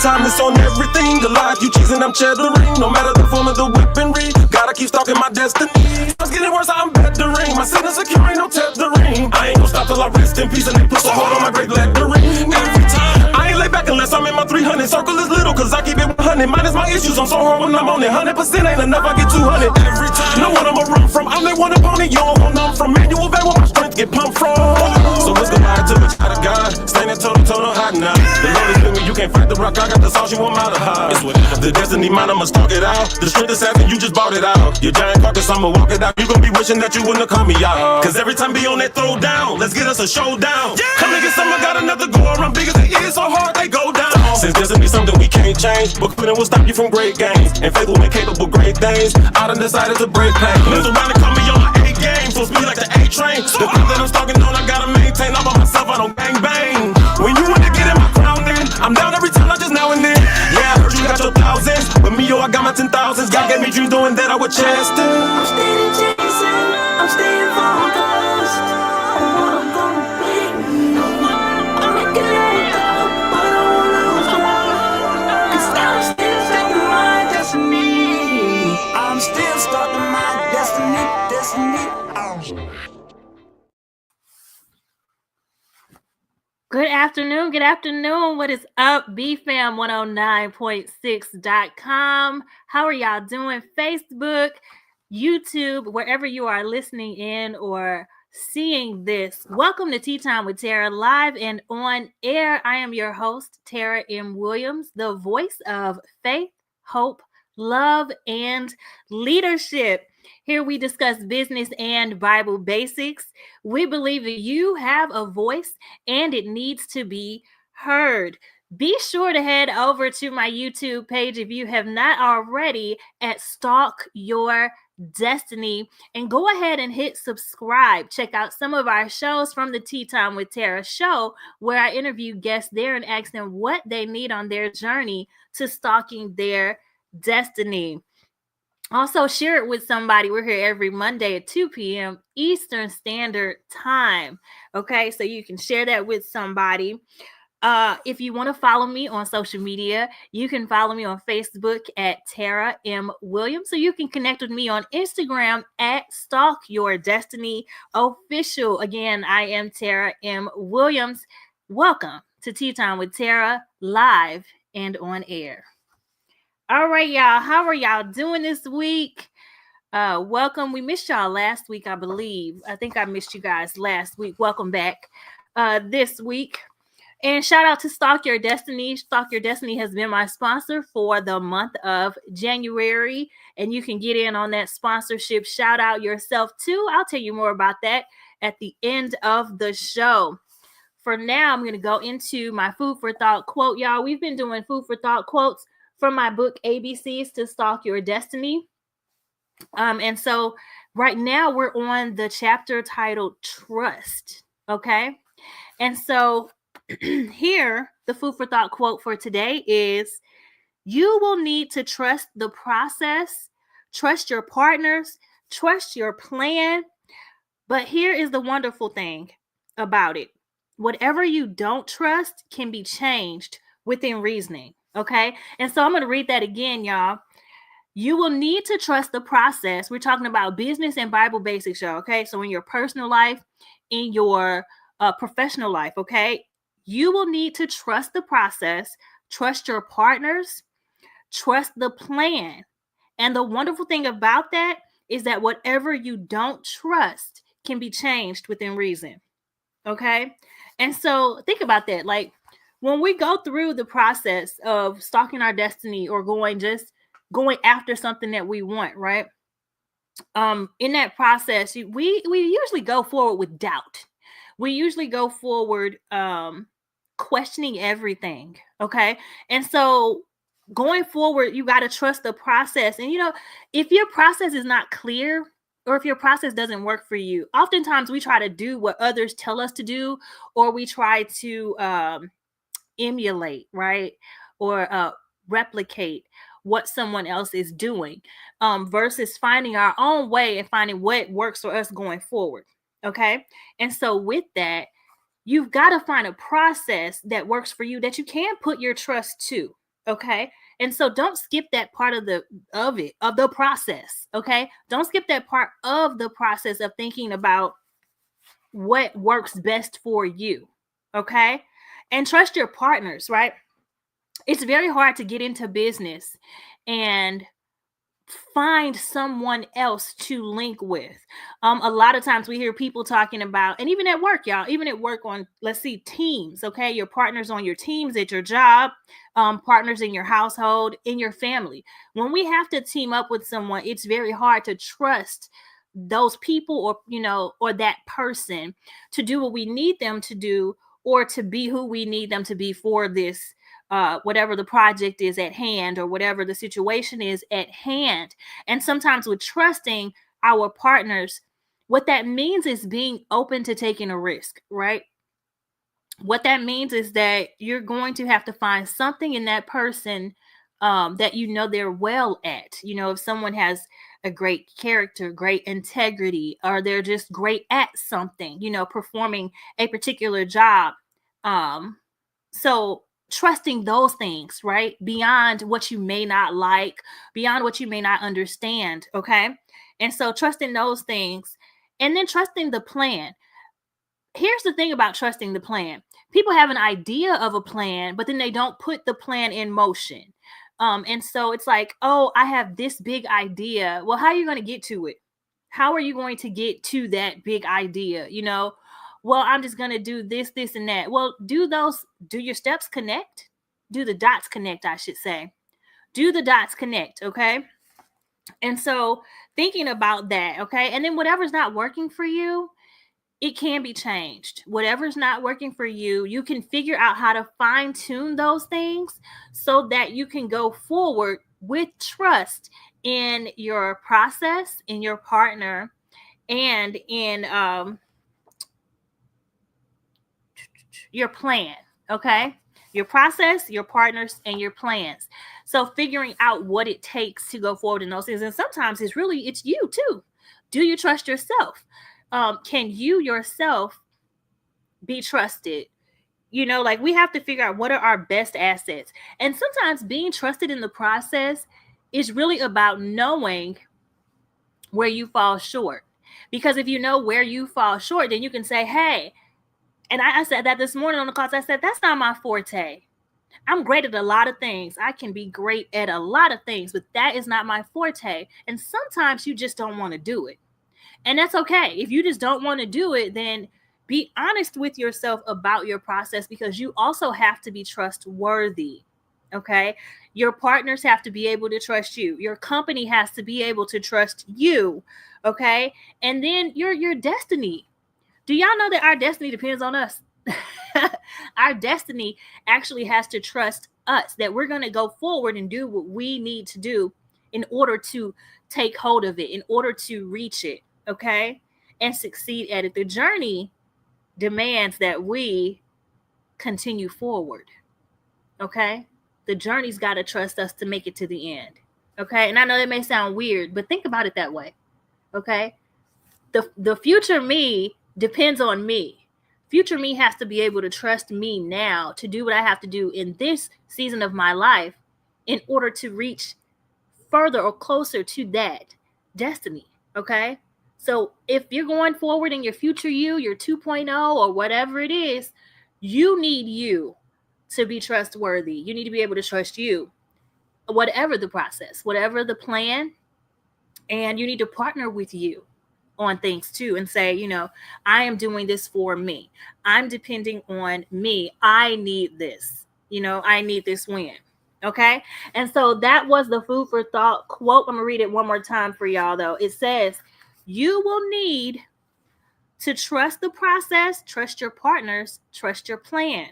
time, it's on everything. The life you chasing, I'm cheddering. No matter the form of the weaponry, gotta keep stalking my destiny. It's getting worse, I'm bettering. My sickness secure, ain't no tethering. I ain't gonna stop till I rest in peace and they put a hold on my great lettering. Every time, I ain't lay back unless I'm in my 300. Circle is little, cause I keep it 100. Minus my issues, I'm so hard when I'm on it. 100% ain't enough, I get 200. Every time, know what I'ma run from. I'm that one opponent, you don't want none from. Manual van where my strength get pumped from. So let's go ride to the child of God. Standing toe hot now. The Lord is with me, you can't fight the rock. I got the sauce, you want out of high. The destiny mine, I'ma stalk it out. The strength is having, you just bought it out. Your giant carcass, I'ma walk it out. You gon' be wishing that you wouldn't have called me out. Cause every time be on that throw down. Let's get us a showdown. Come and get some, I got another go around. Big as it is, so hard they go down. Since destiny something we can't change, but quitting will stop you from great gains. And faith will make capable great things. I done decided to break pain. Lives around and call me on my A game. So speed like the A train. The thing that I'm stalking on, I gotta maintain. I'm by myself, I don't bang bang. When you want to get in my crown then, I'm down every time, not just now and then. Yeah, I heard you got your thousands, but me, yo, I got my 10,000s. God gave me dreams doing that, I would chest it. I'm steady chasing, I'm staying focused on what I'm gonna be. I'm making it up, but I won't lose hope. 'Cause I'm still stuck in my destiny. I'm still stuck in my destiny. Good afternoon. Good afternoon. What is up? BFAM 109.6.com. How are y'all doing? Facebook, YouTube, wherever you are listening in or seeing this. Welcome to Tea Time with Tara, live and on air. I am your host, Tara M. Williams, the voice of faith, hope, love, and leadership. Here we discuss business and Bible basics. We believe that you have a voice and it needs to be heard. Be sure to head over to my YouTube page if you have not already at Stalk Your Destiny and go ahead and hit subscribe. Check out some of our shows from the Tea Time with Tara show where I interview guests there and ask them what they need on their journey to stalking their destiny. Also, share it with somebody. We're here every Monday at 2 p.m. Eastern Standard Time. Okay, so you can share that with somebody. If you want to follow me on social media, you can follow me on Facebook at Tara M. Williams. So you can connect with me on Instagram at Stalk Your Destiny Official. Again, I am Tara M. Williams. Welcome to Tea Time with Tara, live and on air. All right, y'all. How are y'all doing this week? Welcome. We missed y'all last week, I believe. I think I missed you guys last week. Welcome back this week. And shout out to Stalk Your Destiny. Stalk Your Destiny has been my sponsor for the month of January. And you can get in on that sponsorship. Shout out yourself too. I'll tell you more about that at the end of the show. For now, I'm going to go into my food for thought quote, y'all. We've been doing food for thought quotes from my book, ABCs to Stalk Your Destiny. And so right now we're on the chapter titled Trust. Okay. And so here, the food for thought quote for today is, you will need to trust the process, trust your partners, trust your plan. But here is the wonderful thing about it. Whatever you don't trust can be changed within reasoning. Okay. And so I'm going to read that again, y'all. You will need to trust the process. We're talking about business and Bible basics, y'all. Okay. So in your personal life, in your professional life, okay, you will need to trust the process, trust your partners, trust the plan. And the wonderful thing about that is that whatever you don't trust can be changed within reason. Okay. And so think about that. Like, when we go through the process of stalking our destiny or going after something that we want, right? In that process, we usually go forward with doubt. We usually go forward questioning everything, okay? And so going forward, you got to trust the process. And, if your process is not clear or if your process doesn't work for you, oftentimes we try to do what others tell us to do, or we try to emulate, right? Or replicate what someone else is doing versus finding our own way and finding what works for us going forward. Okay. And so with that, you've got to find a process that works for you that you can put your trust to. Okay. And so don't skip that part of the process. Okay. Don't skip that part of the process of thinking about what works best for you. Okay. And trust your partners, right? It's very hard to get into business and find someone else to link with. A lot of times we hear people talking about, and even at work, y'all, even at work on, let's see, teams, okay? Your partners on your teams at your job, partners in your household, in your family. When we have to team up with someone, it's very hard to trust those people or that person to do what we need them to do or to be who we need them to be for this whatever the project is at hand or whatever the situation is at hand. And sometimes with trusting our partners, what that means is being open to taking a risk, right? What that means is that you're going to have to find something in that person that they're well at. If someone has a great character, great integrity, or they're just great at something, performing a particular job. So trusting those things, right? Beyond what you may not like, beyond what you may not understand. Okay. And so trusting those things and then trusting the plan. Here's the thing about trusting the plan. People have an idea of a plan, but then they don't put the plan in motion. And so it's like, oh, I have this big idea. Well, how are you going to get to it? How are you going to get to that big idea? Well, I'm just going to do this, this, and that. Well, do your steps connect? Do the dots connect, I should say. Do the dots connect, okay? And so thinking about that, okay? And then whatever's not working for you, it can be changed. Whatever's not working for you, you can figure out how to fine tune those things so that you can go forward with trust in your process, in your partner, and in your plan. Okay. Your process, your partners, and your plans. So figuring out what it takes to go forward in those things. And sometimes it's you too. Do you trust yourself? Can you yourself be trusted? Like we have to figure out what are our best assets. And sometimes being trusted in the process is really about knowing where you fall short. Because if you know where you fall short, then you can say, hey, and I said that this morning on the class, I said, that's not my forte. I'm great at a lot of things. I can be great at a lot of things, but that is not my forte. And sometimes you just don't want to do it. And that's okay. If you just don't want to do it, then be honest with yourself about your process because you also have to be trustworthy. Okay. Your partners have to be able to trust you. Your company has to be able to trust you. Okay. And then your destiny. Do y'all know that our destiny depends on us? Our destiny actually has to trust us, that we're going to go forward and do what we need to do in order to take hold of it, in order to reach it, okay? And succeed at it. The journey demands that we continue forward, okay? The journey's got to trust us to make it to the end, okay? And I know that may sound weird, but think about it that way, okay? The future me depends on me. Future me has to be able to trust me now to do what I have to do in this season of my life in order to reach further or closer to that destiny. Okay. So if you're going forward in your future you, your 2.0 or whatever it is, you need you to be trustworthy. You need to be able to trust you, whatever the process, whatever the plan, and you need to partner with you on things too and say, I am doing this for me. I'm depending on me. I need this. I need this win. Okay. And so that was the food for thought quote. I'm going to read it one more time for y'all though. It says, you will need to trust the process, trust your partners, trust your plan.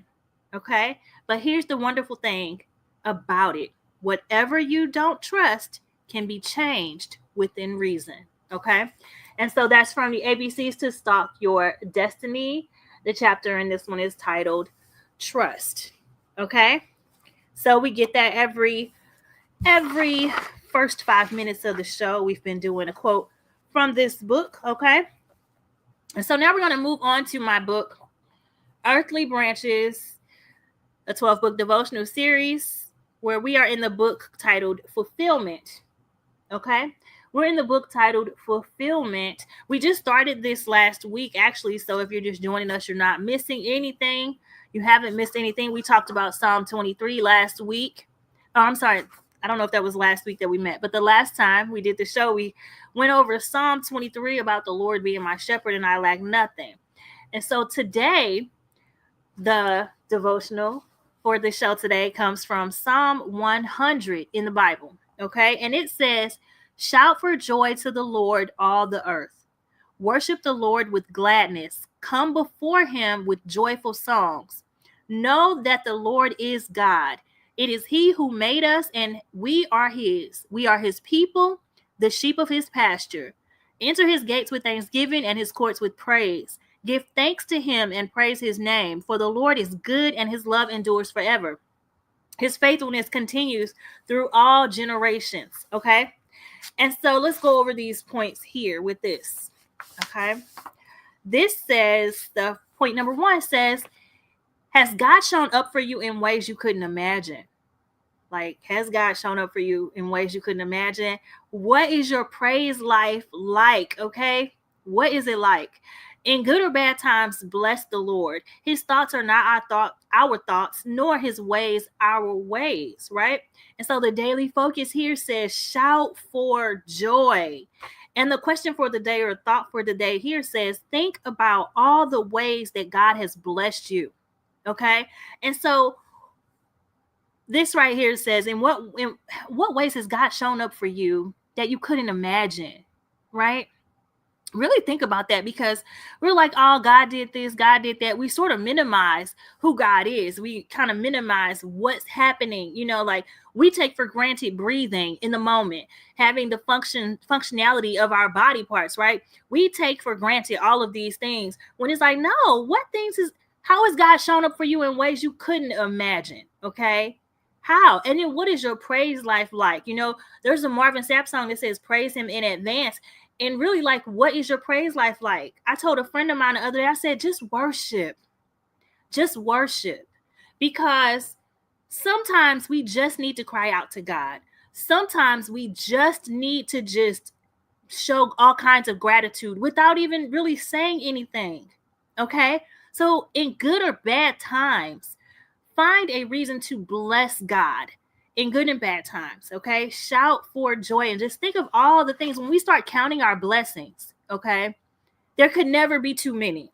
Okay. But here's the wonderful thing about it. Whatever you don't trust can be changed within reason. Okay. And so that's from the ABCs to Stalk Your Destiny. The chapter in this one is titled Trust. Okay. So we get that every first 5 minutes of the show. We've been doing a quote from this book. Okay. And so now we're going to move on to my book, Earthly Branches, a 12-book devotional series where we are in the book titled Fulfillment. Okay. We're in the book titled Fulfillment. We just started this last week, actually. So if you're just joining us, you're not missing anything. You haven't missed anything. We talked about Psalm 23 last week. Oh, I'm sorry. I don't know if that was last week that we met, but the last time we did the show, we went over Psalm 23 about the Lord being my shepherd and I lack nothing. And so today, the devotional for the show today comes from Psalm 100 in the Bible. Okay. And it says, "Shout for joy to the Lord, all the earth. Worship the Lord with gladness. Come before him with joyful songs. Know that the Lord is God. It is he who made us, and we are his. We are his people, the sheep of his pasture. Enter his gates with thanksgiving and his courts with praise. Give thanks to him and praise his name, for the Lord is good and his love endures forever. His faithfulness continues through all generations." Okay. And so let's go over these points here with this. Okay. This says, the point number 1 says, has God shown up for you in ways you couldn't imagine? Like, has God shown up for you in ways you couldn't imagine? What is your praise life like? Okay. What is it like? In good or bad times, bless the Lord. His thoughts are not our thoughts, nor his ways our ways, right? And so the daily focus here says, shout for joy. And the question for the day, or thought for the day here, says, think about all the ways that God has blessed you. Okay. And so this right here says, in what ways has God shown up for you that you couldn't imagine, right? Really think about that, because we're like, oh, God did this, God did that. We sort of minimize who God is. We kind of minimize what's happening. Like, we take for granted breathing in the moment, having the functionality of our body parts, right? We take for granted all of these things, when it's like, no, how has God shown up for you in ways you couldn't imagine? Okay. How? And then what is your praise life like? There's a Marvin Sapp song that says, praise him in advance. And really, like, what is your praise life like? I told a friend of mine the other day, I said, just worship. Just worship. Because sometimes we just need to cry out to God. Sometimes we just need to just show all kinds of gratitude without even really saying anything. Okay? So in good or bad times, find a reason to bless God. In good and bad times, okay? Shout for joy and just think of all the things. When we start counting our blessings, okay, there could never be too many.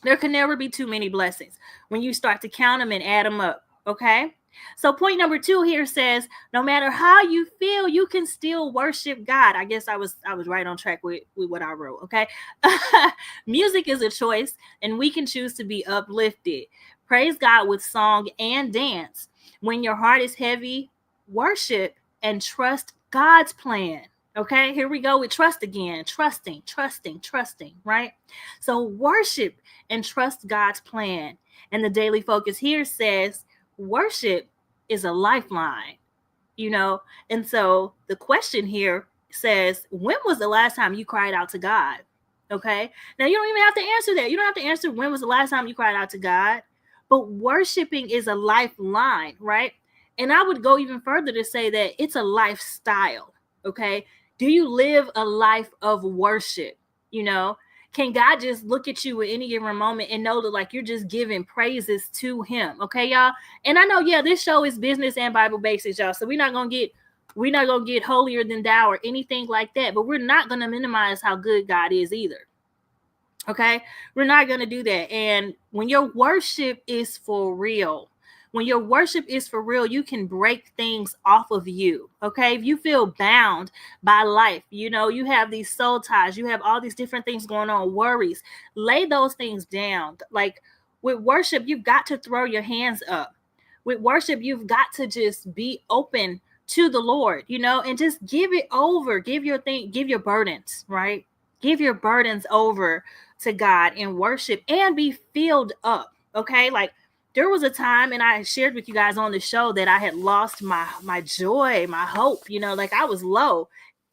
There could never be too many blessings when you start to count them and add them up, okay? So point number 2 here says, no matter how you feel, you can still worship God. I guess I was right on track with what I wrote, okay? Music is a choice, and we can choose to be uplifted. Praise God with song and dance. When your heart is heavy, worship and trust God's plan. Okay, here we go with trust again. Trusting, right? So worship and trust God's plan. And the daily focus here says, worship is a lifeline, And so the question here says, when was the last time you cried out to God? Okay, now you don't even have to answer that. You don't have to answer when was the last time you cried out to God. But worshiping is a lifeline, right? And I would go even further to say that it's a lifestyle, okay? Do you live a life of worship? Can God just look at you at any given moment and know that, like, you're just giving praises to him, okay, y'all? And I know, this show is business and Bible basics, y'all. So we're not gonna get holier than thou or anything like that. But we're not gonna minimize how good God is either. Okay, we're not going to do that. And when your worship is for real, you can break things off of you. Okay, if you feel bound by life, you have these soul ties, you have all these different things going on, worries, lay those things down. Like, with worship, you've got to throw your hands up. With worship, you've got to just be open to the Lord, and just give it over. Give your burdens, right? Give your burdens over to God in worship and be filled up. Okay. Like, there was a time, and I shared with you guys on the show, that I had lost my joy, my hope, like I was low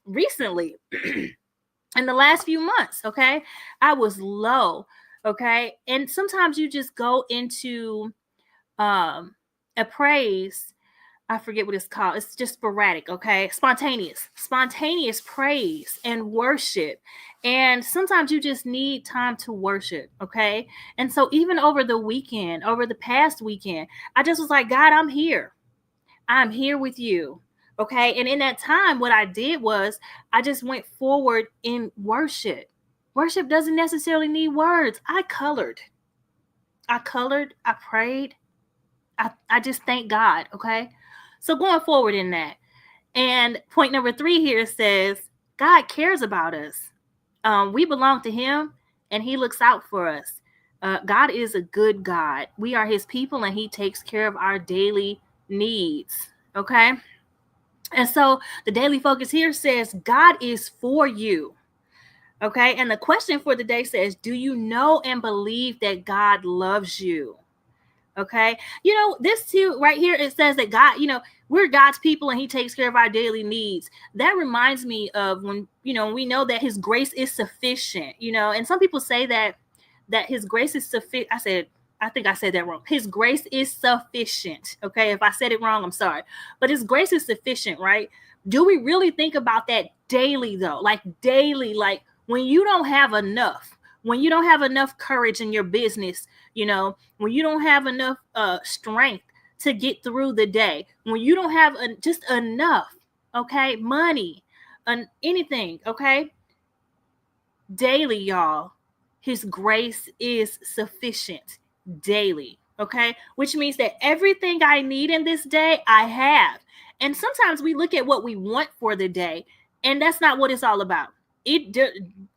recently in the last few months. Okay. I was low. Okay. And sometimes you just go into a praise I forget what it's called. It's just sporadic, okay? Spontaneous praise and worship. And sometimes you just need time to worship, okay? And so even over the past weekend, I just was like, God, I'm here. I'm here with you. Okay. And in that time, what I did was I just went forward in worship. Worship doesn't necessarily need words. I colored, I prayed, I just thank God. Okay. So going forward in that. And point number 3 here says, God cares about us. We belong to Him and He looks out for us. God is a good God. We are His people and He takes care of our daily needs. Okay. And so the daily focus here says, God is for you. Okay. And the question for the day says, do you know and believe that God loves you? Okay. This too, right here, it says that God, we're God's people and He takes care of our daily needs. That reminds me of when, we know that His grace is sufficient, and some people say that His grace is sufficient. I think I said that wrong. His grace is sufficient. Okay. If I said it wrong, I'm sorry. But His grace is sufficient, right? Do we really think about that daily, though? Like daily, like when you don't have enough, when you don't have enough courage in your business, when you don't have enough strength to get through the day, when you don't have just enough, okay, money, anything, okay, daily, y'all, His grace is sufficient daily, okay, which means that everything I need in this day, I have. And sometimes we look at what we want for the day, and that's not what it's all about. It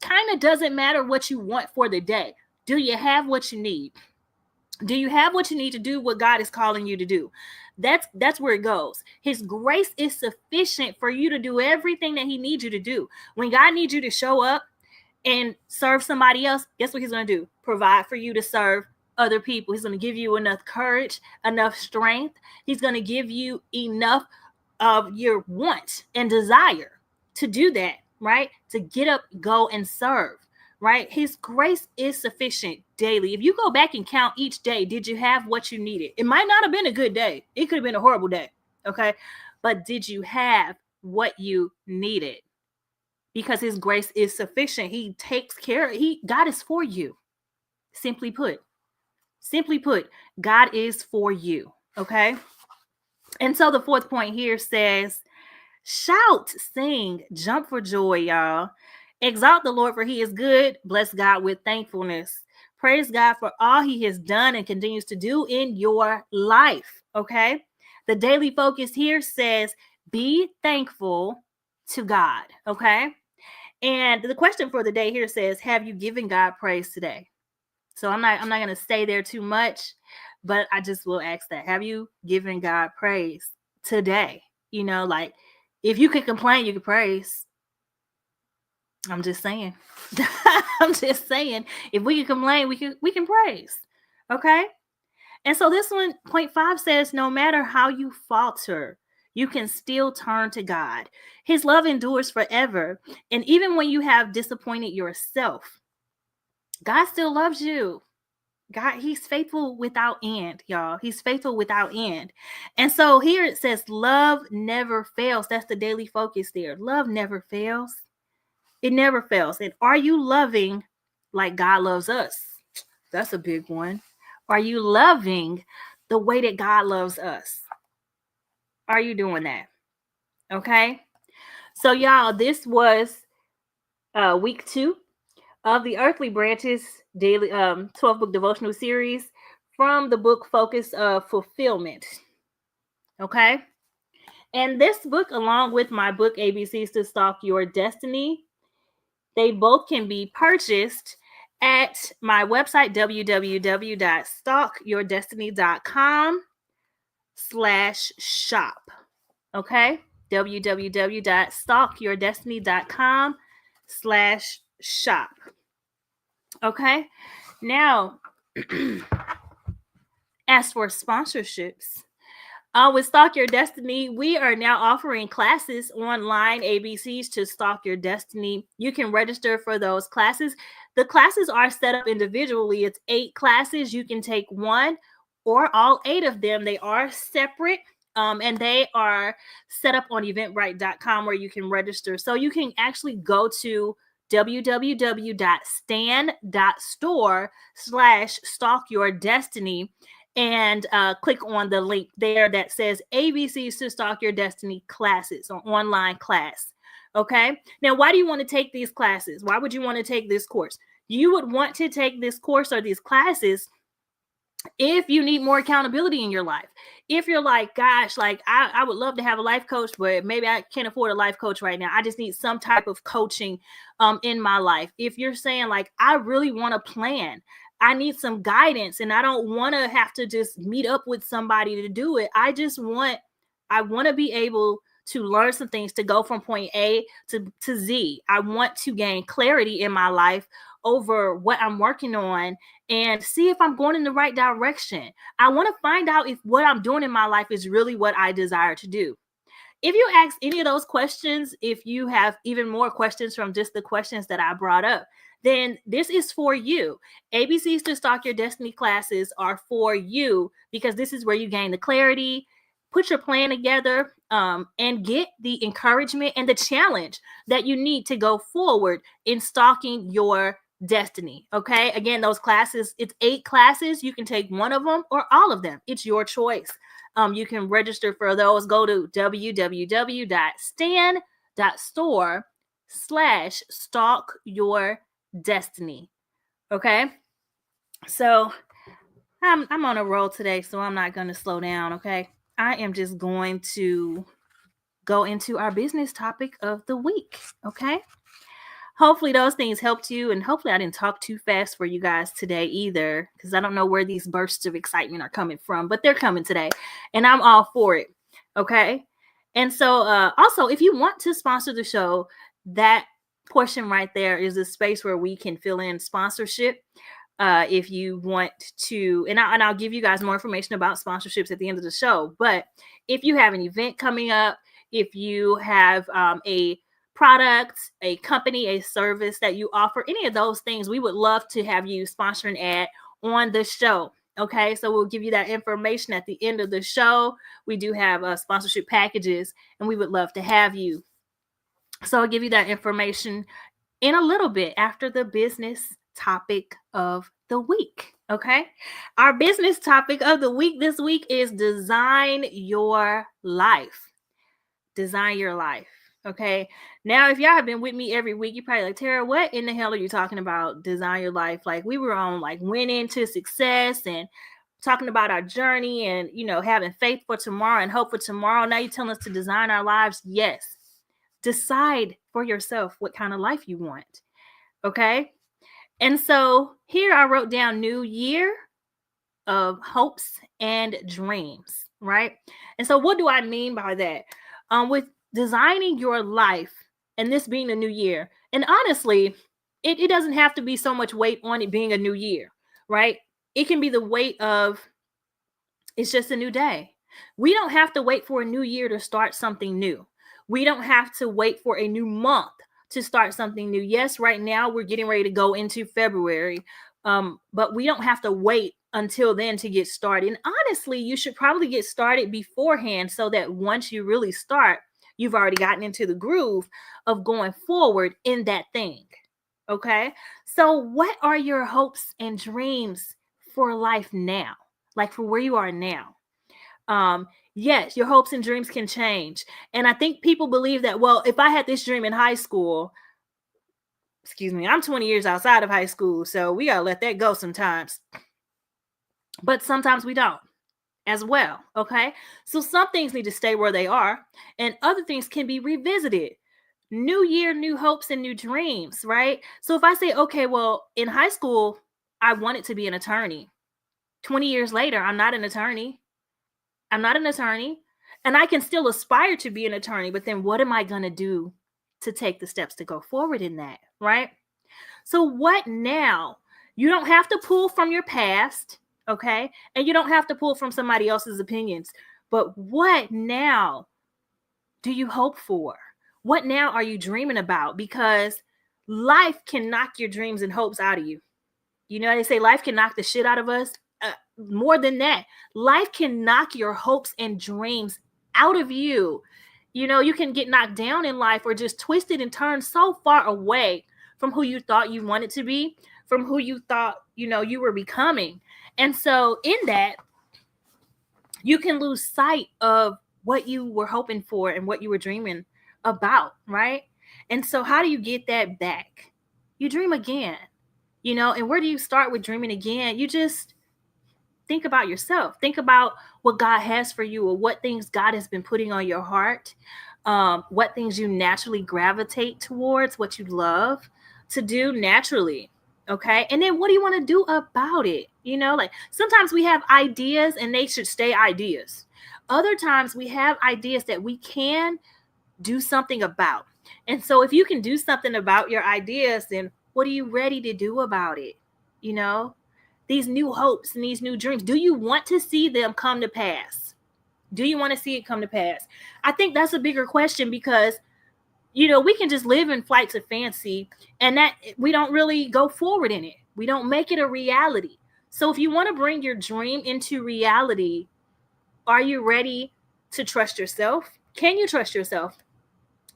kind of doesn't matter what you want for the day. Do you have what you need? Do you have what you need to do what God is calling you to do? That's where it goes. His grace is sufficient for you to do everything that He needs you to do. When God needs you to show up and serve somebody else, guess what He's going to do? Provide for you to serve other people. He's going to give you enough courage, enough strength. He's going to give you enough of your want and desire to do that, right? To get up, go and serve, right? His grace is sufficient daily. If you go back and count each day, did you have what you needed? It might not have been a good day. It could have been a horrible day, okay? But did you have what you needed? Because His grace is sufficient. He takes care. God is for you. Simply put, God is for you, okay? And so the 4th point here says, shout, sing, jump for joy, y'all. Exalt the Lord, for He is good. Bless God with thankfulness. Praise God for all He has done and continues to do in your life, okay? The daily focus here says, be thankful to God, okay? And the question for the day here says, have you given God praise today? So I'm not going to stay there too much, but I just will ask that. Have you given God praise today? Like if you can complain, you can praise. I'm just saying. I'm just saying. If we can complain, we can praise. Okay? And so this one, point 5 says, no matter how you falter, you can still turn to God. His love endures forever. And even when you have disappointed yourself, God still loves you. God, He's faithful without end, y'all. He's faithful without end. And so here it says, love never fails. That's the daily focus there. Love never fails. It never fails. And are you loving like God loves us? That's a big one. Are you loving the way that God loves us? Are you doing that? Okay. So y'all, this was week 2 of the Earthly Branches daily 12-book devotional series from the book Focus of Fulfillment. Okay. And this book, along with my book ABCs to Stalk Your Destiny, they both can be purchased at my website, www.stalkyourdestiny.com/shop. Okay. www.stalkyourdestiny.com/shop. Okay. Now, as for sponsorships, with Stalk Your Destiny, we are now offering classes online, ABCs to Stalk Your Destiny. You can register for those classes. The classes are set up individually. It's 8 classes. You can take one or all 8 of them. They are separate. And they are set up on eventbrite.com where you can register. So you can actually go to www.stan.store/stalkyourdestiny and click on the link there that says ABCs to Stalk Your Destiny classes or online class. Okay. Now, why do you want to take these classes? Why would you want to take this course? You would want to take this course or these classes if you need more accountability in your life. If you're like, gosh, like I would love to have a life coach, but maybe I can't afford a life coach right now. I just need some type of coaching in my life. If you're saying like, I really want to plan, I need some guidance, and I don't want to have to just meet up with somebody to do it. I want to be able to learn some things to go from point A to Z. I want to gain clarity in my life over what I'm working on and see if I'm going in the right direction. I want to find out if what I'm doing in my life is really what I desire to do. If you ask any of those questions, if you have even more questions from just the questions that I brought up, then this is for you. ABCs to Stalk Your Destiny classes are for you because this is where you gain the clarity, put your plan together, and get the encouragement and the challenge that you need to go forward in stalking your destiny. Okay. Again, those classes, it's 8 classes. You can take one of them or all of them. It's your choice. You can register for those. Go to www.stan.store/stalkyourdestiny. Okay. So I'm on a roll today, so I'm not going to slow down. Okay. I am just going to go into our business topic of the week. Okay. Hopefully those things helped you, and hopefully I didn't talk too fast for you guys today either, because I don't know where these bursts of excitement are coming from, but they're coming today, and I'm all for it. Okay. And so also, if you want to sponsor the show, that portion right there is a space where we can fill in sponsorship. If you want to, and I'll give you guys more information about sponsorships at the end of the show. But if you have an event coming up, if you have a product, a company, a service that you offer, any of those things, we would love to have you sponsor an ad on the show. Okay, so we'll give you that information at the end of the show. We do have sponsorship packages, and we would love to have you. So I'll give you that information in a little bit after the business topic of the week. Okay, our business topic of the week this week is design your life. Design your life. Okay. Now, if y'all have been with me every week, you're probably like, Tara, what in the hell are you talking about? Design your life. Like, we were on like winning to success and talking about our journey and, you know, having faith for tomorrow and hope for tomorrow. Now you're telling us to design our lives. Yes. Decide for yourself what kind of life you want. Okay. And so here I wrote down new year of hopes and dreams. Right. And so what do I mean by that? With designing your life and this being a new year. And honestly, it doesn't have to be so much weight on it being a new year, right? It can be the weight of it's just a new day. We don't have to wait for a new year to start something new. We don't have to wait for a new month to start something new. Yes, right now we're getting ready to go into February, but we don't have to wait until then to get started. And honestly, you should probably get started beforehand so that once you really start, you've already gotten into the groove of going forward in that thing. Okay. So what are your hopes and dreams for life now? Like for where you are now? Yes, your hopes and dreams can change. And I think people believe that, well, if I had this dream in high school, I'm 20 years outside of high school, so we gotta let that go sometimes. But sometimes we don't as well, okay? So some things need to stay where they are, and other things can be revisited. New year, new hopes, and new dreams, right? So if I say, okay, well, in high school, I wanted to be an attorney. 20 years later, I'm not an attorney. And I can still aspire to be an attorney, but then what am I going to do to take the steps to go forward in that, right? So what now? You don't have to pull from your past, okay? And you don't have to pull from somebody else's opinions. But what now do you hope for? What now are you dreaming about? Because life can knock your dreams and hopes out of you. You know, they say life can knock the shit out of us. More than that, life can knock your hopes and dreams out of you. You can get knocked down in life or just twisted and turned so far away from who you thought you wanted to be, from who you thought, you were becoming. And so in that, you can lose sight of what you were hoping for and what you were dreaming about, right? And so how do you get that back? You dream again, and where do you start with dreaming again? You just think about yourself. Think about what God has for you, or what things God has been putting on your heart, what things you naturally gravitate towards, what you love to do naturally. Okay. And then what do you want to do about it? Like sometimes we have ideas and they should stay ideas. Other times we have ideas that we can do something about. And so if you can do something about your ideas, then what are you ready to do about it? These new hopes and these new dreams, do you want to see them come to pass? Do you want to see it come to pass? I think that's a bigger question because, we can just live in flights of fancy and that we don't really go forward in it. We don't make it a reality. So if you want to bring your dream into reality, are you ready to trust yourself? Can you trust yourself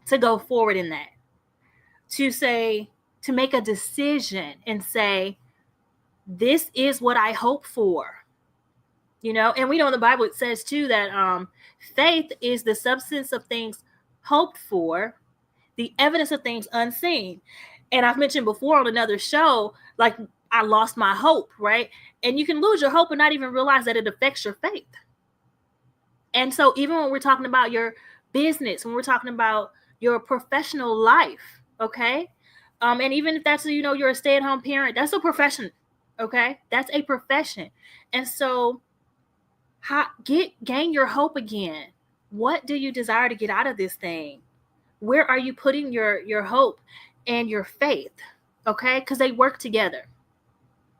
to go forward in that? To make a decision and say, this is what I hope for, and we know in the Bible, it says too that faith is the substance of things hoped for, the evidence of things unseen. And I've mentioned before on another show, like I lost my hope, right? And you can lose your hope and not even realize that it affects your faith. And so even when we're talking about your business, when we're talking about your professional life, okay? And even if that's, you're a stay-at-home parent, that's a profession. Okay, that's a profession. And so gain your hope again. What do you desire to get out of this thing? Where are you putting your hope and your faith? Okay, because they work together.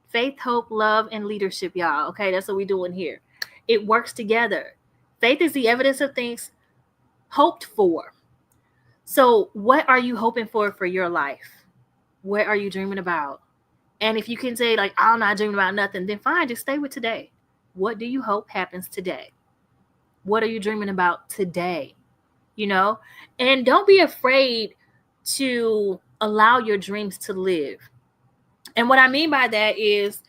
Faith, hope, love, and leadership, y'all. Okay, that's what we're doing here. It works together. Faith is the evidence of things hoped for. So what are you hoping for your life? What are you dreaming about? And if you can say, like, I'm not dreaming about nothing, then fine, just stay with today. What do you hope happens today? What are you dreaming about today? And don't be afraid to allow your dreams to live. And what I mean by that is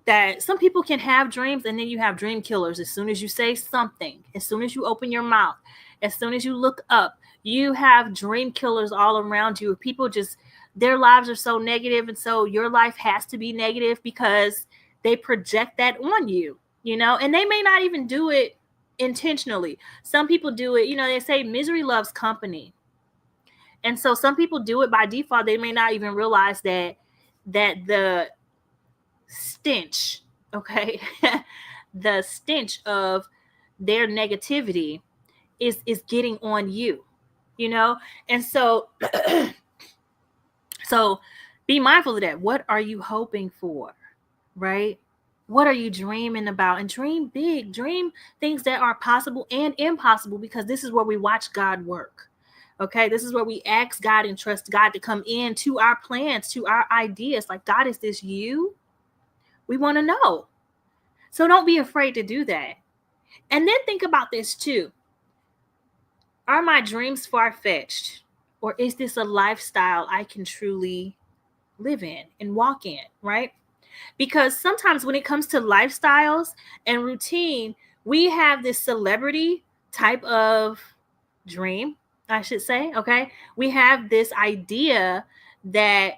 that some people can have dreams and then you have dream killers. As soon as you say something, as soon as you open your mouth, as soon as you look up, you have dream killers all around you. People just, their lives are so negative, and so your life has to be negative because they project that on you, and they may not even do it intentionally. Some people do it, they say misery loves company. And so some people do it by default. They may not even realize that the stench, okay, the stench of their negativity is getting on you, and so so be mindful of that. What are you hoping for, right? What are you dreaming about? And dream big. Dream things that are possible and impossible, because this is where we watch God work. Okay, this is where we ask God and trust God to come in to our plans, to our ideas. Like, God, is this you? We want to know. So don't be afraid to do that. And then think about this too. Are my dreams far-fetched? Or is this a lifestyle I can truly live in and walk in, right? Because sometimes when it comes to lifestyles and routine, we have this celebrity type of dream, I should say, okay? We have this idea that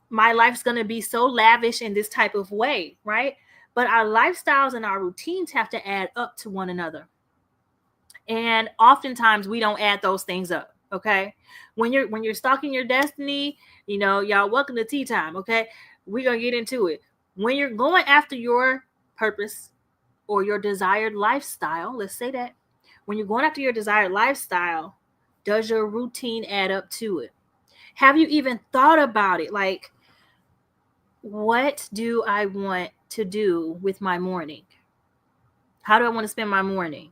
my life's going to be so lavish in this type of way, right? But our lifestyles and our routines have to add up to one another. And oftentimes we don't add those things up. Okay. When you're stalking your destiny, y'all, welcome to tea time. Okay. We're going to get into it. When you're going after your purpose or your desired lifestyle, let's say that when you're going after your desired lifestyle, does your routine add up to it? Have you even thought about it? Like, what do I want to do with my morning? How do I want to spend my morning?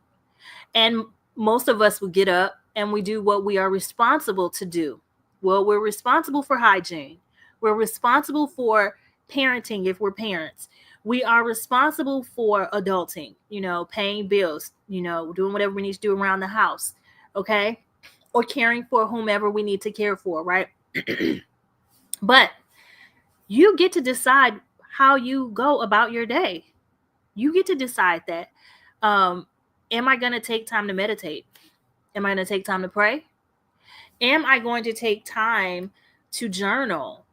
And most of us will get up and we do what we are responsible to do. Well, we're responsible for hygiene. We're responsible for parenting if we're parents. We are responsible for adulting, paying bills, doing whatever we need to do around the house, okay? Or caring for whomever we need to care for, right? But you get to decide how you go about your day. You get to decide that. Am I going to take time to meditate? Am I going to take time to pray? Am I going to take time to journal?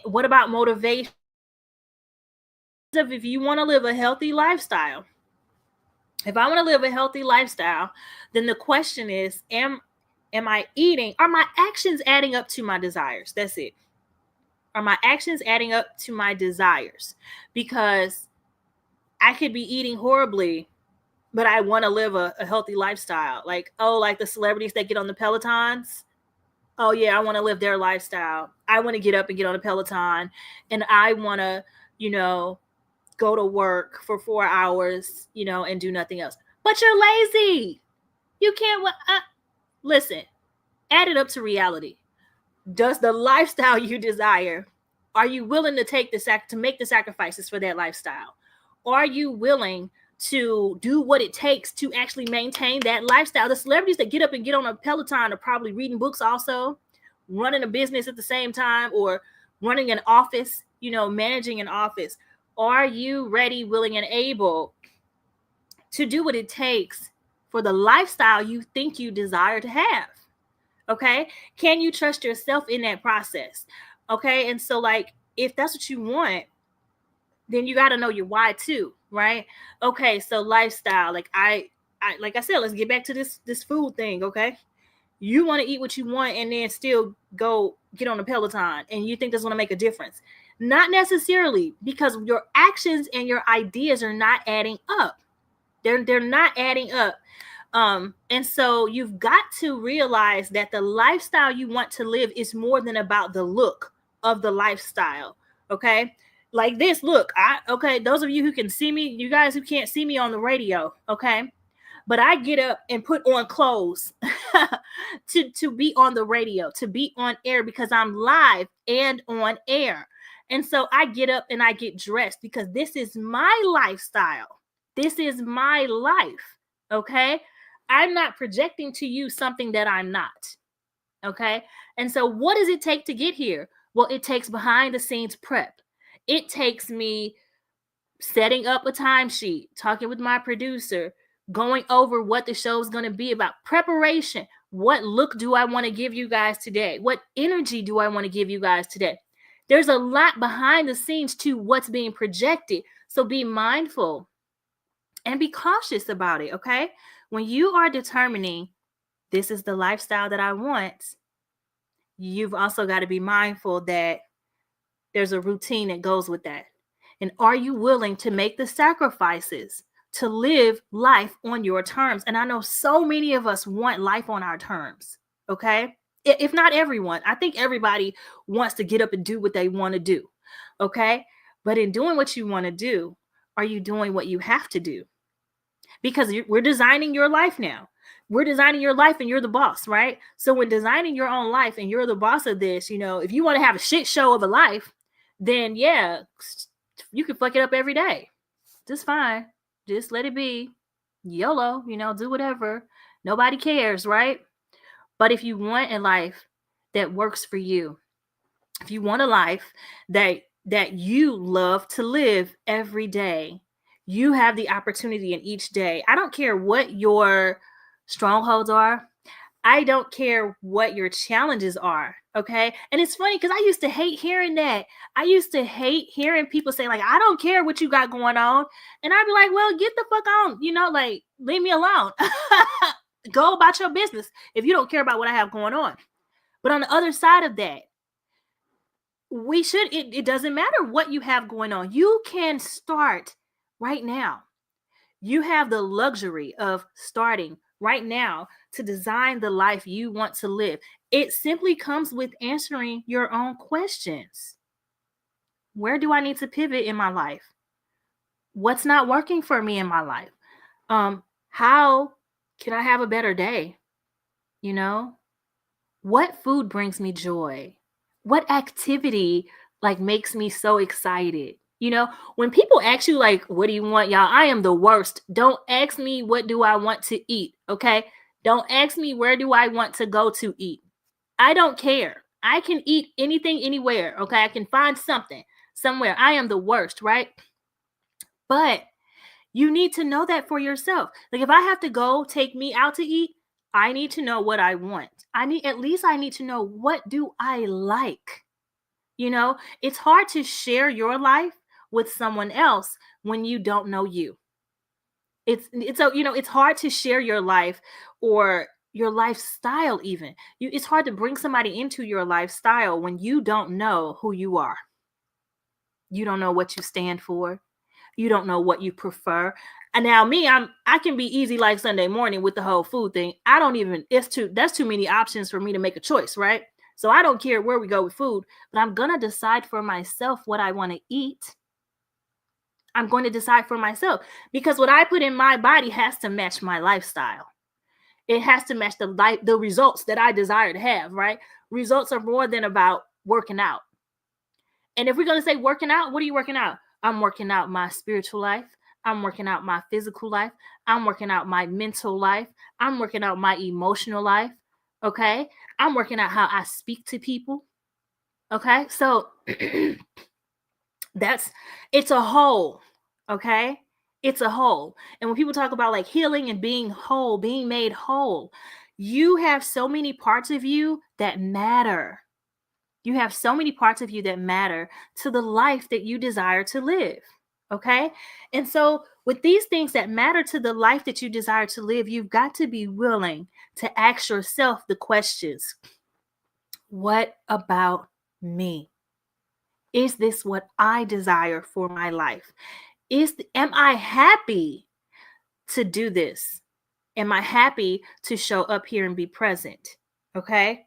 What about motivation? If you want to live a healthy lifestyle, if I want to live a healthy lifestyle, then the question is, am I eating? Are my actions adding up to my desires? That's it. Are my actions adding up to my desires? Because I could be eating horribly, but I want to live a healthy lifestyle. Like the celebrities that get on the Pelotons. Oh yeah, I want to live their lifestyle. I want to get up and get on a Peloton, and I want to, go to work for 4 hours, and do nothing else. But you're lazy. You can't. Listen, add it up to reality. Does the lifestyle you desire, are you willing to make the sacrifices for that lifestyle? Are you willing to do what it takes to actually maintain that lifestyle? The celebrities that get up and get on a Peloton are probably reading books also, running a business at the same time, or running an office, managing an office. Are you ready, willing, and able to do what it takes for the lifestyle you think you desire to have? Okay. Can you trust yourself in that process? Okay. And so, if that's what you want, then you got to know your why too, right? Okay. So lifestyle, like I said, let's get back to this food thing. Okay. You want to eat what you want and then still go get on a Peloton, and you think that's going to make a difference. Not necessarily, because your actions and your ideas are not adding up. They're not adding up. And so you've got to realize that the lifestyle you want to live is more than about the look of the lifestyle. Okay. Like this, look, those of you who can see me, you guys who can't see me on the radio. Okay. But I get up and put on clothes to be on the radio, to be on air, because I'm live and on air. And so I get up and I get dressed because this is my lifestyle. This is my life. Okay. I'm not projecting to you something that I'm not. Okay. And so what does it take to get here? Well, it takes behind the scenes prep. It takes me setting up a timesheet, talking with my producer, going over what the show is going to be about, preparation. What look do I want to give you guys today? What energy do I want to give you guys today? There's a lot behind the scenes to what's being projected. So be mindful and be cautious about it, okay? When you are determining this is the lifestyle that I want, you've also got to be mindful that there's a routine that goes with that. And are you willing to make the sacrifices to live life on your terms? And I know so many of us want life on our terms, okay? If not everyone, I think everybody wants to get up and do what they want to do, okay? But in doing what you want to do, are you doing what you have to do? Because we're designing your life now. We're designing your life and you're the boss, right? So when designing your own life and you're the boss of this, if you want to have a shit show of a life, then yeah, you can fuck it up every day. Just fine. Just let it be. YOLO, do whatever. Nobody cares, right? But if you want a life that works for you, if you want a life that you love to live every day, you have the opportunity in each day. I don't care what your strongholds are. I don't care what your challenges are. Okay. And it's funny because I used to hate hearing that. I used to hate hearing people say, I don't care what you got going on. And I'd be like, well, get the fuck on, leave me alone. Go about your business if you don't care about what I have going on. But on the other side of that, it doesn't matter what you have going on. You can start right now. You have the luxury of starting right now to design the life you want to live. It simply comes with answering your own questions. Where do I need to pivot in my life? What's not working for me in my life? How can I have a better day? What food brings me joy? What activity makes me so excited? You know, when people ask you, like, what do you want, y'all? I am the worst. Don't ask me, what do I want to eat? Okay. Don't ask me, where do I want to go to eat? I don't care. I can eat anything, anywhere. Okay. I can find something somewhere. I am the worst, right? But you need to know that for yourself. Like, if I have to go take me out to eat, I need to know what I want. I need to know, what do I like? You know, it's hard to share your life with someone else when you don't know you. It's hard to share your life or your lifestyle even. It's hard to bring somebody into your lifestyle when you don't know who you are. You don't know what you stand for. You don't know what you prefer. And now I can be easy like Sunday morning with the whole food thing. That's too many options for me to make a choice, right? So I don't care where we go with food, but I'm going to decide for myself what I want to eat. I'm going to decide for myself, because what I put in my body has to match my lifestyle. It has to match the results that I desire to have, right? Results are more than about working out. And if we're going to say working out, what are you working out? I'm working out my spiritual life. I'm working out my physical life. I'm working out my mental life. I'm working out my emotional life. Okay. I'm working out how I speak to people. Okay. So it's a whole. Okay. It's a whole. And when people talk about like healing and being whole, being made whole, you have so many parts of you that matter. You have so many parts of you that matter to the life that you desire to live. Okay. And so, with these things that matter to the life that you desire to live, you've got to be willing to ask yourself the questions: what about me? Is this what I desire for my life? Am I happy to do this? Am I happy to show up here and be present? Okay.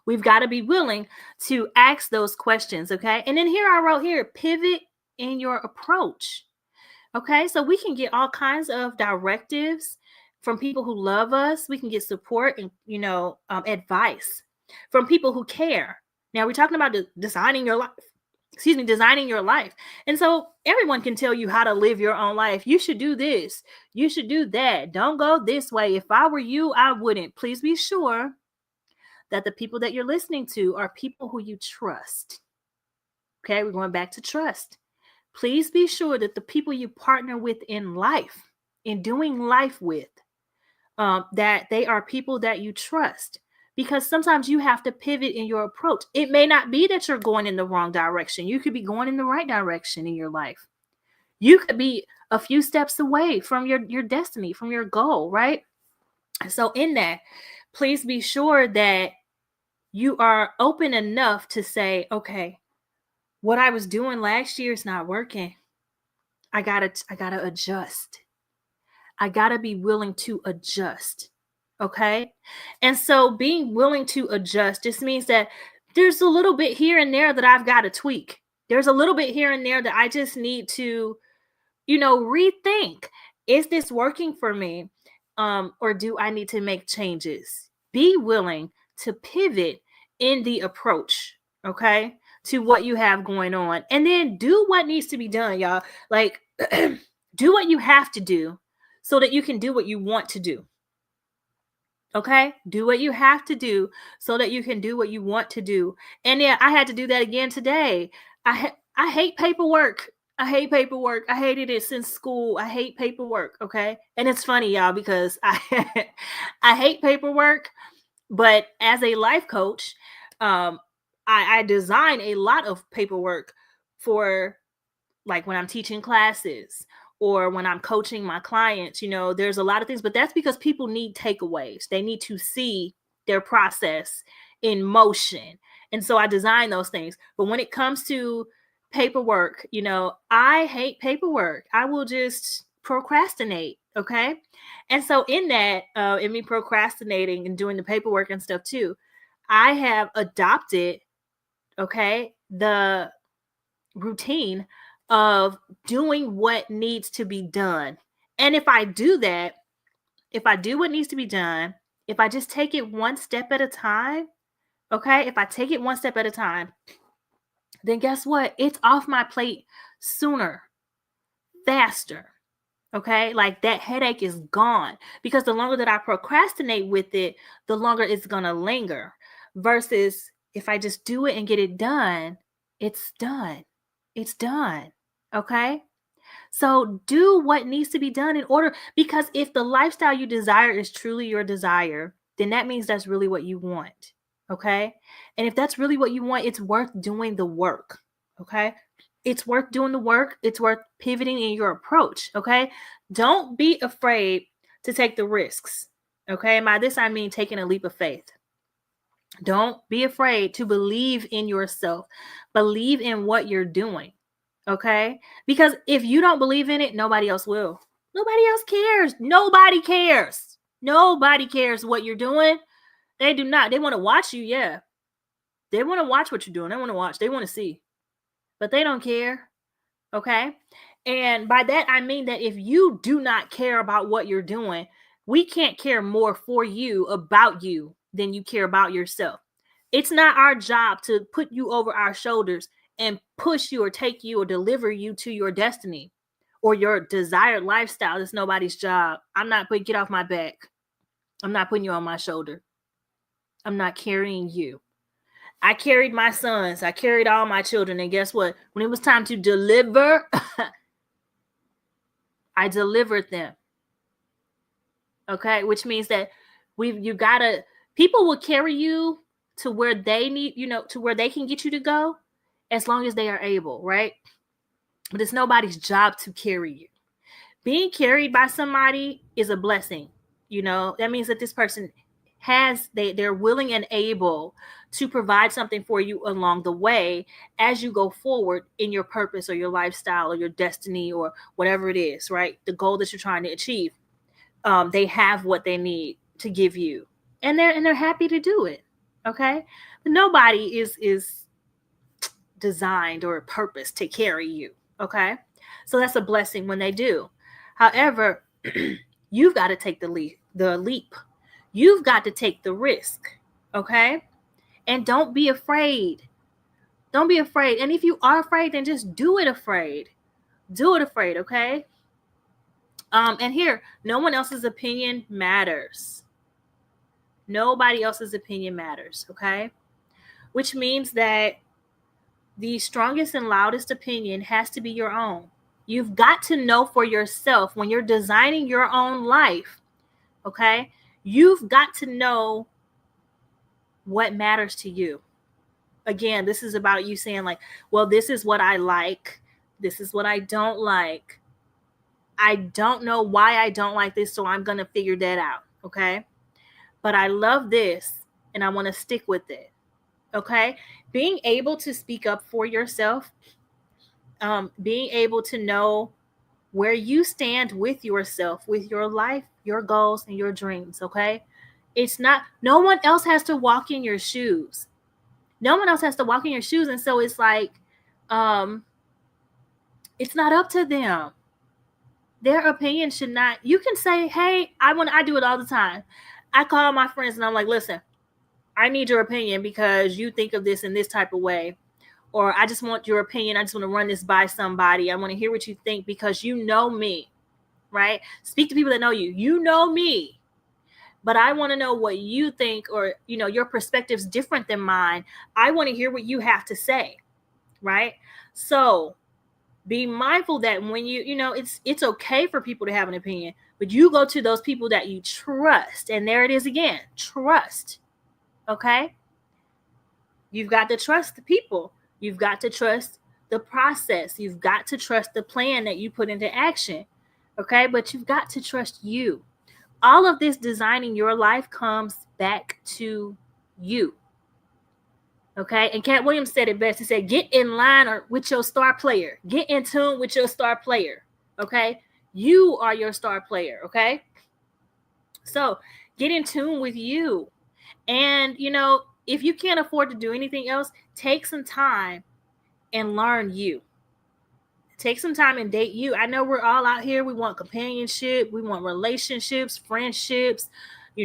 We've got to be willing to ask those questions, okay? And then here I wrote here, pivot in your approach, okay? So we can get all kinds of directives from people who love us. We can get support and, advice from people who care. Now we're talking about designing your life. Designing your life. And so everyone can tell you how to live your own life. You should do this. You should do that. Don't go this way. If I were you, I wouldn't. Please be sure that the people that you're listening to are people who you trust. Okay, we're going back to trust. Please be sure that the people you partner with in life, in doing life with, that they are people that you trust. Because sometimes you have to pivot in your approach. It may not be that you're going in the wrong direction. You could be going in the right direction in your life. You could be a few steps away from your destiny, from your goal, right? So in that, please be sure that you are open enough to say, okay, what I was doing last year is not working. I gotta adjust. I gotta be willing to adjust. Okay. And so being willing to adjust just means that there's a little bit here and there that I've got to tweak. There's a little bit here and there that I just need to, rethink. Is this working for me? Or do I need to make changes? Be willing to pivot in the approach, okay, to what you have going on. And then do what needs to be done, y'all. Like, do what you have to do so that you can do what you want to do. Okay, do what you have to do so that you can do what you want to do. And yeah, I had to do that again today. I hate paperwork. I hate paperwork. I hated it since school. I hate paperwork. Okay, and it's funny, y'all, because I hate paperwork, but as a life coach, I design a lot of paperwork for, like, when I'm teaching classes or when I'm coaching my clients. There's a lot of things, but that's because people need takeaways. They need to see their process in motion. And so I design those things. But when it comes to paperwork, I hate paperwork. I will just procrastinate. Okay. And so in that, in me procrastinating and doing the paperwork and stuff too, I have adopted, okay, the routine of doing what needs to be done. And if I do that, if I do what needs to be done, if I just take it one step at a time, okay, if I take it one step at a time, then guess what? It's off my plate sooner, faster. Okay, like that headache is gone, because the longer that I procrastinate with it, the longer it's gonna linger. Versus if I just do it and get it done, it's done. It's done. Okay. So do what needs to be done in order, because if the lifestyle you desire is truly your desire, then that means that's really what you want. Okay. And if that's really what you want, it's worth doing the work. Okay. It's worth doing the work. It's worth pivoting in your approach. Okay. Don't be afraid to take the risks. Okay. And by this, I mean taking a leap of faith. Don't be afraid to believe in yourself. Believe in what you're doing. Okay. Because if you don't believe in it, nobody else will. Nobody else cares. Nobody cares. Nobody cares what you're doing. They do not. They want to watch you. Yeah. They want to watch what you're doing. They want to watch. They want to see. But they don't care. Okay. And by that, I mean that if you do not care about what you're doing, we can't care more for you about you than you care about yourself. It's not our job to put you over our shoulders and push you or take you or deliver you to your destiny or your desired lifestyle. It's nobody's job. I'm not putting, get off my back. I'm not putting you on my shoulder. I'm not carrying you. I carried my sons. I carried all my children. And guess what? When it was time to deliver, I delivered them. Okay. Which means that people will carry you to where they need, to where they can get you to go, as long as they are able, right? But it's nobody's job to carry you. Being carried by somebody is a blessing. That means that this person they're willing and able to provide something for you along the way as you go forward in your purpose or your lifestyle or your destiny or whatever it is, right? The goal that you're trying to achieve. They have what they need to give you, and they're happy to do it. Okay. But nobody is designed or purposed to carry you. Okay. So that's a blessing when they do. However, you've got to take the leap. You've got to take the risk. Okay. And don't be afraid. Don't be afraid. And if you are afraid, then just do it afraid. Do it afraid. Okay. And here, no one else's opinion matters. Nobody else's opinion matters. Okay. Which means that the strongest and loudest opinion has to be your own. You've got to know for yourself when you're designing your own life. Okay. You've got to know what matters to you. Again, this is about you saying like, well, this is what I like. This is what I don't like. I don't know why I don't like this, so I'm going to figure that out. Okay. But I love this and I want to stick with it. Okay. Being able to speak up for yourself, being able to know where you stand with yourself, with your life, your goals, and your dreams. Okay. No one else has to walk in your shoes. No one else has to walk in your shoes. And so it's like, it's not up to them. Their opinion should not, you can say, hey, I do it all the time. I call my friends and I'm like, listen, I need your opinion because you think of this in this type of way. Or I just want your opinion. I just want to run this by somebody. I want to hear what you think because you know me, right? Speak to people that know you. You know me. But I want to know what you think or, your perspective's different than mine. I want to hear what you have to say, right? So be mindful that when it's okay for people to have an opinion, but you go to those people that you trust. And there it is again, trust. Okay. You've got to trust the people. You've got to trust the process. You've got to trust the plan that you put into action. Okay. But you've got to trust you. All of this designing your life comes back to you. Okay. And Cat Williams said it best. He said, get in line with your star player. Get in tune with your star player. Okay. You are your star player. Okay. So get in tune with you. And, if you can't afford to do anything else, take some time and learn you. Take some time and date you. I know we're all out here. We want companionship. We want relationships, friendships,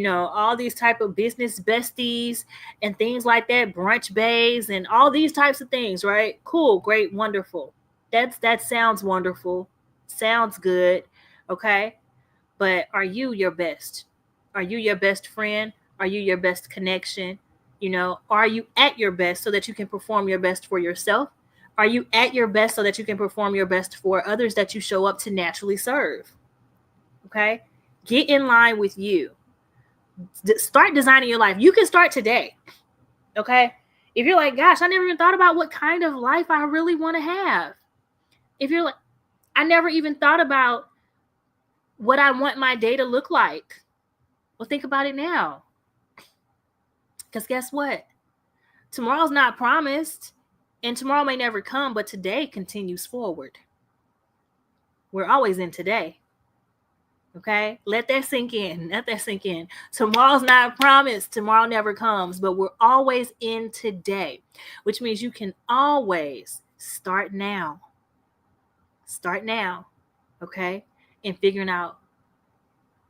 all these type of business besties and things like that, brunch bays and all these types of things, right? Cool, great, wonderful. That sounds wonderful. Sounds good. Okay. But are you your best? Are you your best friend? Are you your best connection? Are you at your best so that you can perform your best for yourself? Are you at your best so that you can perform your best for others that you show up to naturally serve? Okay. Get in line with you. Start designing your life. You can start today. Okay. If you're like, gosh, I never even thought about what kind of life I really want to have. If you're like, I never even thought about what I want my day to look like. Well, think about it now. Because guess what? Tomorrow's not promised, and tomorrow may never come, but today continues forward. We're always in today. Okay? Let that sink in. Let that sink in. Tomorrow's not promised. Tomorrow never comes, but we're always in today, which means you can always start now. Start now. Okay? And figuring out,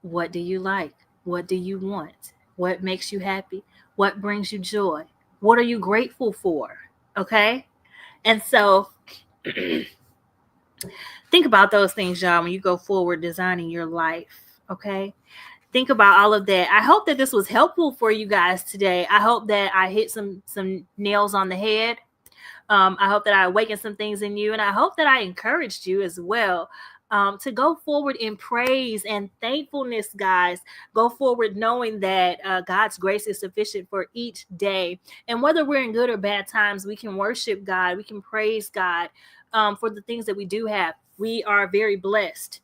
what do you like? What do you want? What makes you happy? What brings you joy? What are you grateful for? Okay? And so think about those things, y'all, when you go forward designing your life. Okay? Think about all of that. I hope that this was helpful for you guys today. I hope that I hit some nails on the head. I hope that I awakened some things in you, and I hope that I encouraged you as well. To go forward in praise and thankfulness, guys. Go forward knowing that God's grace is sufficient for each day. And whether we're in good or bad times, we can worship God. We can praise God for the things that we do have. We are very blessed.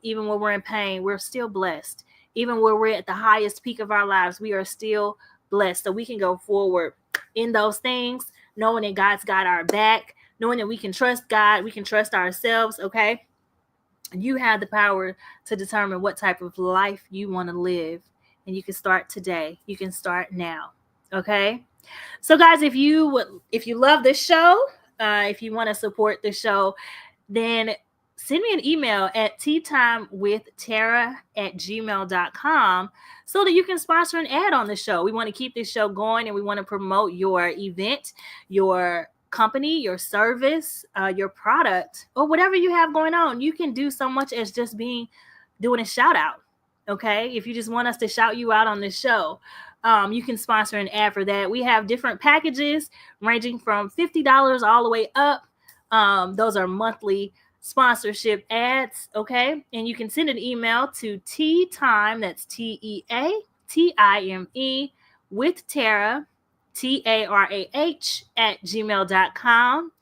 Even when we're in pain, we're still blessed. Even when we're at the highest peak of our lives, we are still blessed. So we can go forward in those things, knowing that God's got our back, knowing that we can trust God, we can trust ourselves, okay? You have the power to determine what type of life you want to live. And you can start today. You can start now. Okay. So guys, if you love this show, if you want to support the show, then send me an email at teatimewithtara@gmail.com so that you can sponsor an ad on the show. We want to keep this show going, and we want to promote your event, your company, your service, your product, or whatever you have going on. You can do so much as just doing a shout out. Okay. If you just want us to shout you out on this show, you can sponsor an ad for that. We have different packages ranging from $50 all the way up. Those are monthly sponsorship ads. Okay. And you can send an email to TEATIME, that's TEATIME, with Tara, TARAH@gmail.com.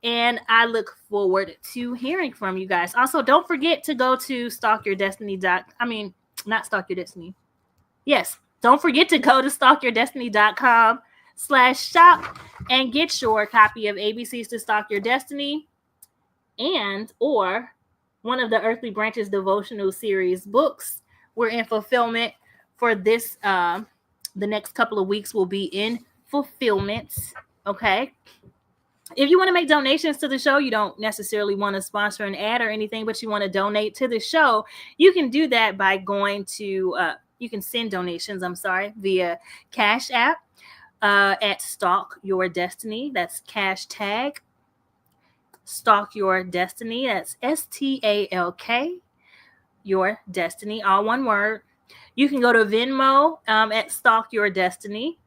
And I look forward to hearing from you guys. Also, don't forget to go to don't forget to go to stalkyourdestiny.com/shop and get your copy of ABCs to Stalk Your Destiny and or one of the Earthly Branches devotional series books. We're in fulfillment for this. The next couple of weeks will be in fulfillment. Okay. If you want to make donations to the show, you don't necessarily want to sponsor an ad or anything, but you want to donate to the show, you can do that by going to, you can send donations, via Cash App at Stalk Your Destiny. That's hashtag Stalk Your Destiny. That's STALK Your Destiny, all one word. You can go to Venmo at Stalk Your Destiny,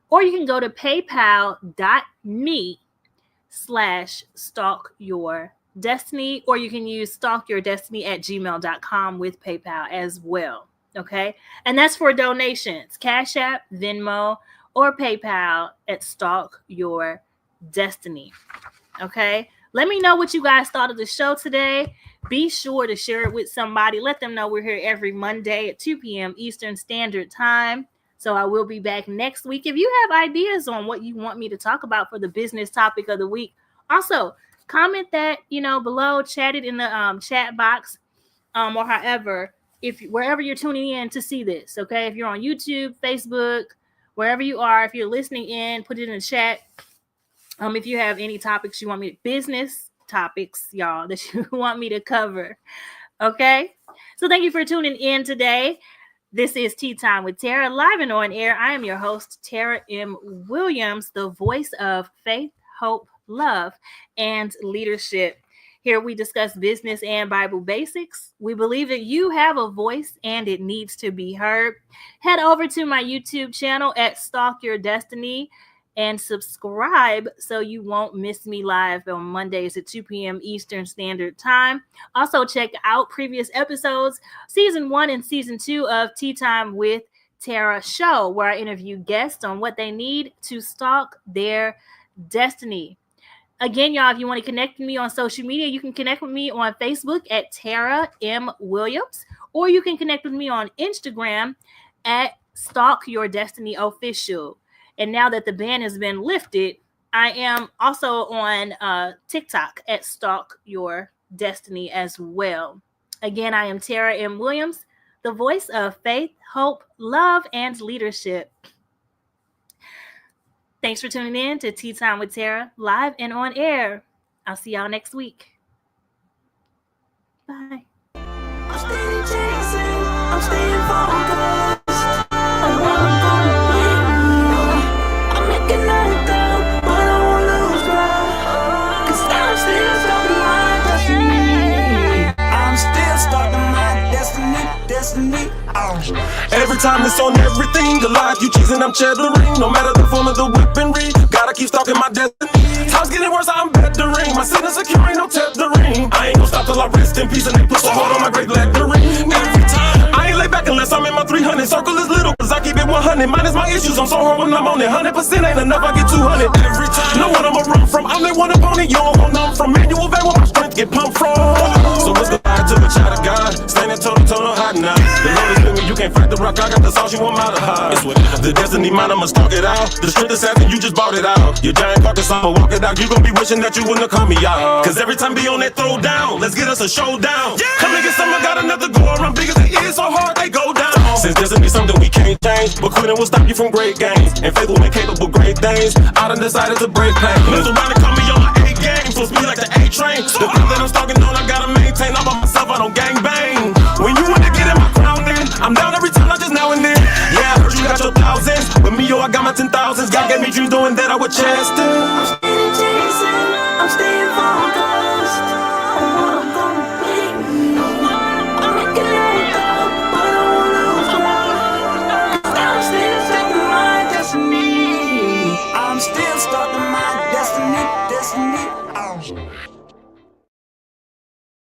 or you can go to paypal.me/Stalk Your Destiny, or you can use stalkyourdestiny@gmail.com with PayPal as well. Okay. And that's for donations, Cash App, Venmo, or PayPal at Stalk Your Destiny. Okay. Let me know what you guys thought of the show today. Be sure to share it with somebody. Let them know we're here every Monday at 2 p.m. Eastern Standard Time. So I will be back next week. If you have ideas on what you want me to talk about for the business topic of the week, also comment that, below, chat it in the chat box, or however, wherever you're tuning in to see this. Okay. If you're on YouTube, Facebook, wherever you are, if you're listening in, put it in the chat. If you have any topics you want me, business topics, y'all, that you want me to cover. Okay. So thank you for tuning in today. This is Tea Time with Tara, live and on air. I am your host, Tara M. Williams, the voice of faith, hope, love, and leadership. Here we discuss business and Bible basics. We believe that you have a voice and it needs to be heard. Head over to my YouTube channel at Stalk Your Destiny and subscribe so you won't miss me live on Mondays at 2 p.m. Eastern Standard Time. Also, check out previous episodes, Season 1 and Season 2 of Tea Time with TARAH show, where I interview guests on what they need to stalk their destiny. Again, y'all, if you want to connect with me on social media, you can connect with me on Facebook at Tara M. Williams, or you can connect with me on Instagram at Stalk Your Destiny Official. And now that the ban has been lifted, I am also on TikTok at Stalk Your Destiny as well. Again, I am Tara M. Williams, the voice of faith, hope, love, and leadership. Thanks for tuning in to Tea Time with Tara, live and on air. I'll see y'all next week. Bye. I'm steady chasing, I'm staying focused on what I'm gonna be. I'm making that down, but I won't lose ground. 'Cause I'm still stuck in my destiny. I'm still stuck in my destiny. Every time it's on everything, the life you chasing, I'm cheddering. No matter the form of the weaponry, gotta keep stalking my destiny. Time's getting worse, I'm bettering. My sin is secure, ain't no tethering. I ain't gonna stop till I rest in peace and they put so hard on my great lettering. Every time, I ain't lay back unless I'm in my 300. Circle is little, cause I keep it 100. Mine is my issues, I'm so hard when I'm on it. 100% ain't enough, I get 200. Every time, know what I'ma run from. I'm that one opponent, you don't want none from. Manual van where my strength get pumped from. So what's the lie to a child of God? Standing toe to toe, hot now. The Lord is with me, you can't fight the rock. I got the sauce, you want out of high. The destiny mine, I'ma stalk it out. The strength is asking, you just bought it out. Your giant carcass, I'ma walk it out. You gon' be wishing that you wouldn't have called me out. Cause every time be on that throw down, let's get us a showdown. Come and get some, I got another go around. Big as it is, so hard they go down. Since destiny something we can't change, but quitting will stop you from great gains. And faith will make capable great things. I done decided to break pain. Lives around and call me on my A game. So speed like the A train. The thing that I'm stalking on, I gotta maintain. I'm by myself, I don't gang bang. When you want to get in my crown, then I'm down every time, not just now and then. Yeah, I heard you got your thousands. With me, yo, I got my 10,000s. God gave me dreams doing that, I would chest it.